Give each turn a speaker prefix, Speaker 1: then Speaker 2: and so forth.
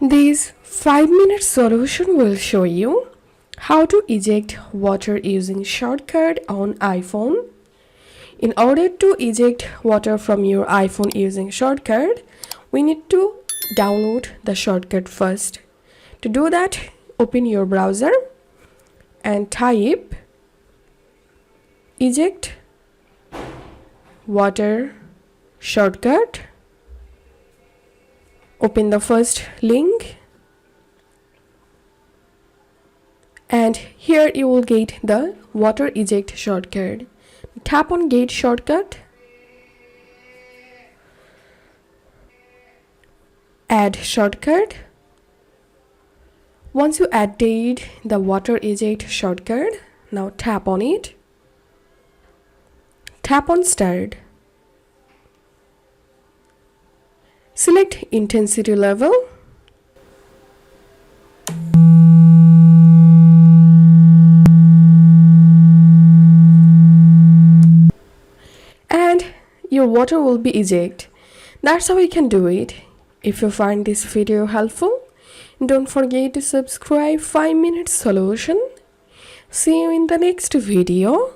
Speaker 1: This 5-minute solution will show you how to eject water using shortcut on iPhone. In order to eject water from your iPhone using shortcut, we need to download the shortcut first. To do that, open your browser and type eject water shortcut. Open the first link and here you will get the water eject shortcut. Tap on get shortcut, add shortcut. Once you added the water eject shortcut, now tap on it. Tap on start. Select intensity level. And your water will be ejected. That's how you can do it. If you find this video helpful, don't forget to subscribe 5-minute solution. See you in the next video.